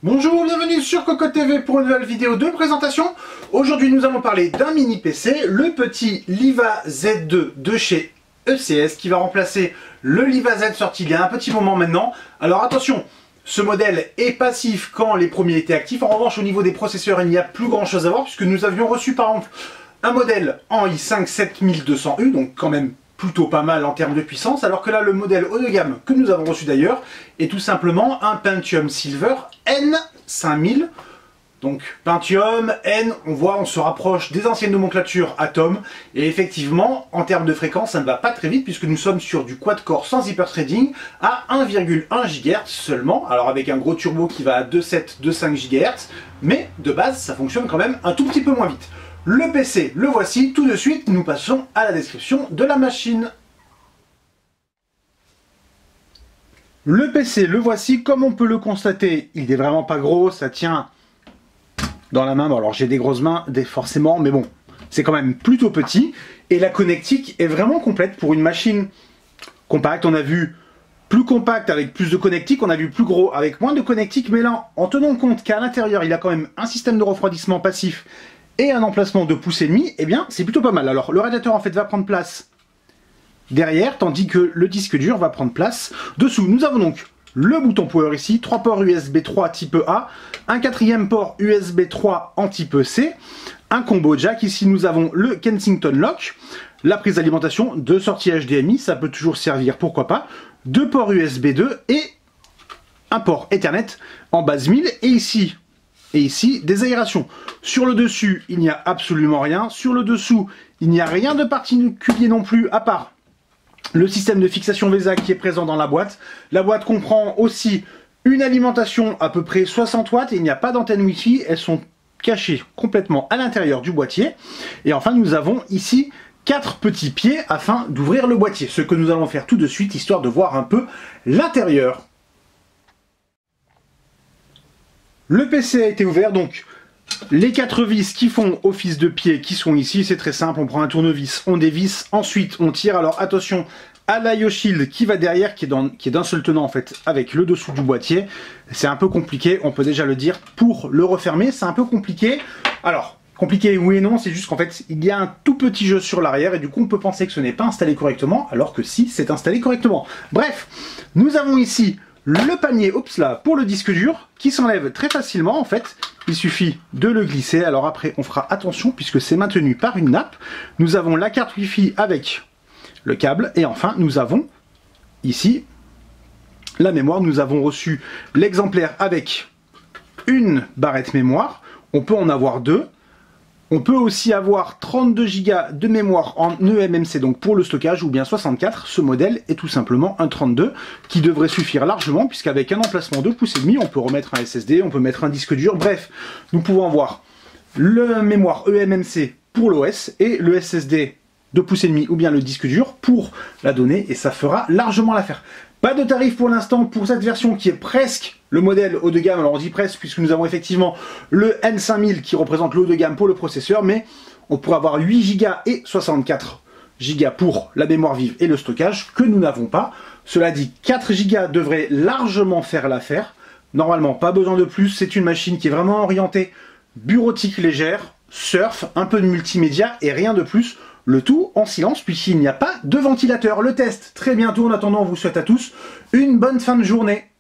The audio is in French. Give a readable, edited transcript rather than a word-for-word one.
Bonjour, bienvenue sur Cocotte TV pour une nouvelle vidéo de présentation. Aujourd'hui nous allons parler d'un mini PC, le petit Liva Z2 de chez ECS qui va remplacer le Liva Z sorti il y a un petit moment maintenant. Alors attention, ce modèle est passif quand les premiers étaient actifs. En revanche au niveau des processeurs il n'y a plus grand chose à voir puisque nous avions reçu par exemple un modèle en i5 7200U, donc quand même plutôt pas mal en termes de puissance, alors que là le modèle haut de gamme que nous avons reçu d'ailleurs est tout simplement un Pentium Silver N5000. Donc Pentium, N, on se rapproche des anciennes nomenclatures Atom, et effectivement en termes de fréquence ça ne va pas très vite puisque nous sommes sur du quad-core sans hyper-threading à 1,1 GHz seulement, alors avec un gros turbo qui va à 2,7-2,5 GHz, mais de base ça fonctionne quand même un tout petit peu moins vite. Le PC, le voici, tout de suite, nous passons à la description de la machine. Le PC, le voici, comme on peut le constater, il n'est vraiment pas gros, ça tient dans la main. Bon, alors j'ai des grosses mains, forcément, mais bon, c'est quand même plutôt petit. Et la connectique est vraiment complète pour une machine compacte. On a vu plus compact avec plus de connectique, on a vu plus gros avec moins de connectique, mais là, en tenant compte qu'à l'intérieur, il a quand même un système de refroidissement passif et un emplacement de pouce et demi, eh bien c'est plutôt pas mal. Alors le radiateur en fait va prendre place derrière, tandis que le disque dur va prendre place dessous. Nous avons donc le bouton power ici, 3 ports USB 3 type A, un quatrième port USB 3 en type C, un combo jack, ici nous avons le Kensington Lock, la prise d'alimentation, 2 sorties HDMI, ça peut toujours servir, pourquoi pas, 2 ports USB 2 et un port Ethernet en base 1000, et ici, des aérations. Sur le dessus, il n'y a absolument rien. Sur le dessous, il n'y a rien de particulier non plus, à part le système de fixation VESA qui est présent dans la boîte. La boîte comprend aussi une alimentation à peu près 60 watts et il n'y a pas d'antenne Wi-Fi. Elles sont cachées complètement à l'intérieur du boîtier. Et enfin, nous avons ici 4 petits pieds afin d'ouvrir le boîtier. Ce que nous allons faire tout de suite, histoire de voir un peu l'intérieur. Le PC a été ouvert, donc les 4 vis qui font office de pied qui sont ici, c'est très simple, on prend un tournevis, on dévisse, ensuite on tire. Alors attention à l'IO Shield qui va derrière, qui est d'un seul tenant en fait, avec le dessous du boîtier. C'est un peu compliqué, on peut déjà le dire, pour le refermer, c'est un peu compliqué. Alors, compliqué oui et non, c'est juste qu'en fait, il y a un tout petit jeu sur l'arrière, et du coup on peut penser que ce n'est pas installé correctement, alors que si, c'est installé correctement. Bref, nous avons ici le panier, oups là, pour le disque dur, qui s'enlève très facilement en fait, il suffit de le glisser. Alors après on fera attention puisque c'est maintenu par une nappe. Nous avons la carte Wi-Fi avec le câble, et enfin nous avons ici la mémoire. Nous avons reçu l'exemplaire avec une barrette mémoire, on peut en avoir 2. On peut aussi avoir 32 Go de mémoire en eMMC, donc pour le stockage, ou bien 64. Ce modèle est tout simplement un 32 qui devrait suffire largement, puisqu'avec un emplacement de pouce et demi, on peut remettre un SSD, on peut mettre un disque dur. Bref, nous pouvons avoir le mémoire eMMC pour l'OS et le SSD de pouce et demi ou bien le disque dur pour la donnée, et ça fera largement l'affaire. Pas de tarif pour l'instant pour cette version qui est presque le modèle haut de gamme. Alors on dit presque puisque nous avons effectivement le N5000 qui représente le haut de gamme pour le processeur, mais on pourrait avoir 8 Go et 64 Go pour la mémoire vive et le stockage que nous n'avons pas. Cela dit, 4 Go devrait largement faire l'affaire. Normalement, pas besoin de plus. C'est une machine qui est vraiment orientée bureautique légère, surf, un peu de multimédia et rien de plus. Le tout en silence puisqu'il n'y a pas de ventilateur. Le test très bientôt. En attendant, on vous souhaite à tous une bonne fin de journée.